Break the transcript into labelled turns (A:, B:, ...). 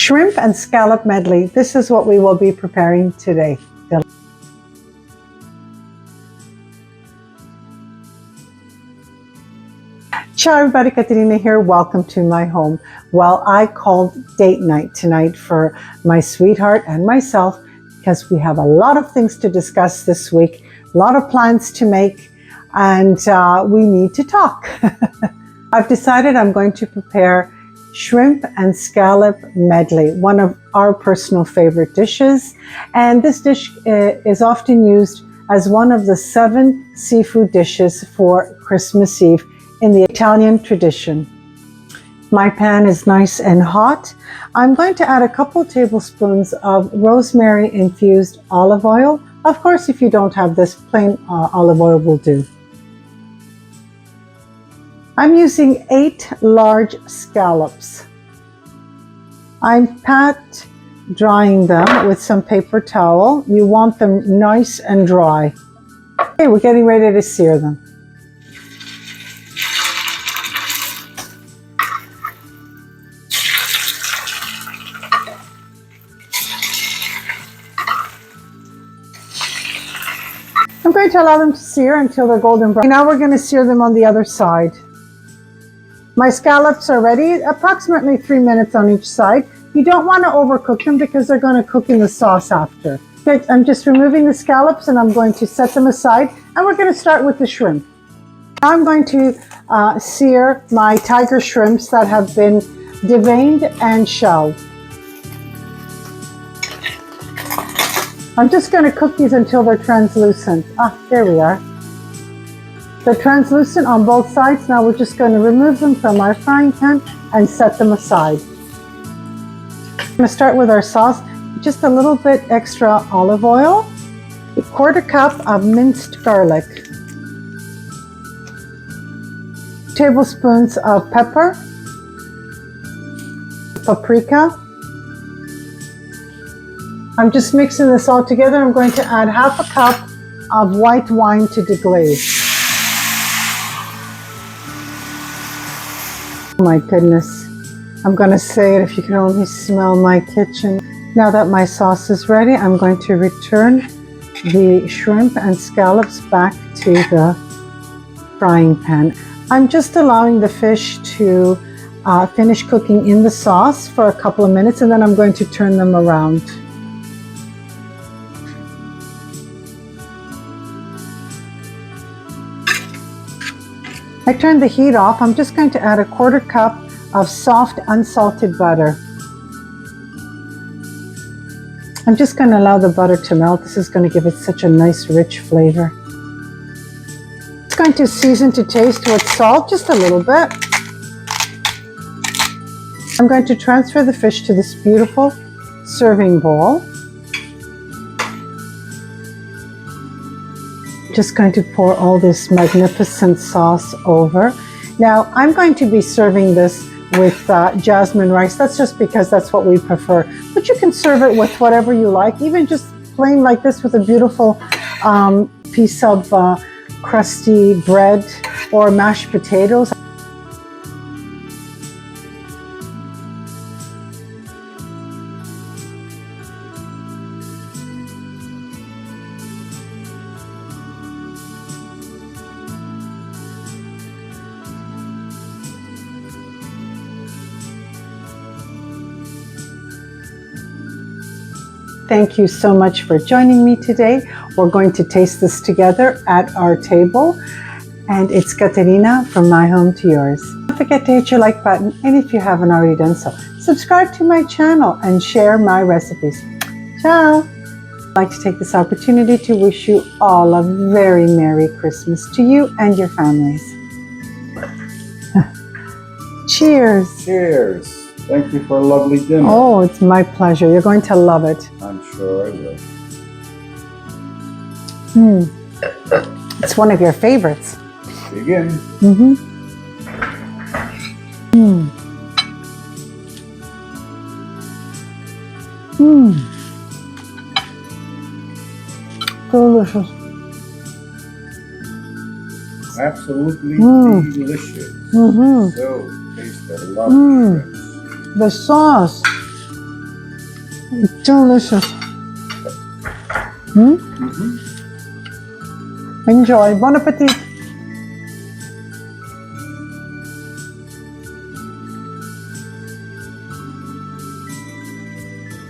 A: Shrimp and scallop medley. This is what we will be preparing today. Ciao everybody, Caterina here. Welcome to my home. Well, I called date night tonight for my sweetheart and myself because we have a lot of things to discuss this week, a lot of plans to make, and we need to talk. I've decided I'm going to prepare shrimp and scallop medley, one of our personal favorite dishes. And this dish is often used as one of the 7 seafood dishes for Christmas Eve in the Italian tradition. My pan is nice and hot. I'm going to add a couple tablespoons of rosemary infused olive oil. Of course, if you don't have this, plain olive oil will do. I'm using 8 large scallops. I'm pat drying them with some paper towel. You want them nice and dry. Okay, we're getting ready to sear them. I'm going to allow them to sear until they're golden brown. Now we're going to sear them on the other side. My scallops are ready, approximately 3 minutes on each side. You don't want to overcook them because they're going to cook in the sauce after. Okay, I'm just removing the scallops and I'm going to set them aside, and we're going to start with the shrimp. Now I'm going to sear my tiger shrimps that have been deveined and shelled. I'm just going to cook these until they're translucent. There we are. They're translucent on both sides. Now we're just going to remove them from our frying pan and set them aside. I'm going to start with our sauce. Just a little bit extra olive oil, a 1/4 cup of minced garlic, tablespoons of pepper, paprika. I'm just mixing this all together. I'm going to add 1/2 cup of white wine to deglaze. Oh my goodness, I'm going to say it if you can only smell my kitchen. Now that my sauce is ready, I'm going to return the shrimp and scallops back to the frying pan. I'm just allowing the fish to finish cooking in the sauce for a couple of minutes, and then I'm going to turn them around. I turned the heat off. I'm just going to add a 1/4 cup of soft unsalted butter. I'm just going to allow the butter to melt. This is going to give it such a nice rich flavor. It's going to season to taste with salt, just a little bit. I'm going to transfer the fish to this beautiful serving bowl. Just going to pour all this magnificent sauce over. Now I'm going to be serving this with jasmine rice. That's just because that's what we prefer. But you can serve it with whatever you like, even just plain like this with a beautiful piece of crusty bread or mashed potatoes. Thank you so much for joining me today. We're going to taste this together at our table. And it's Caterina from my home to yours. Don't forget to hit your like button, and if you haven't already done so, subscribe to my channel and share my recipes. Ciao! I'd like to take this opportunity to wish you all a very Merry Christmas to you and your families. Cheers!
B: Cheers! Thank you for a lovely dinner.
A: Oh, it's my pleasure. You're going to love it.
B: I'm sure I will.
A: It's one of your favorites.
B: Begin.
A: Delicious.
B: Absolutely delicious. So tasty. I love shrimp.
A: The sauce. Delicious.
B: Mm-hmm.
A: Enjoy. Bon appetit.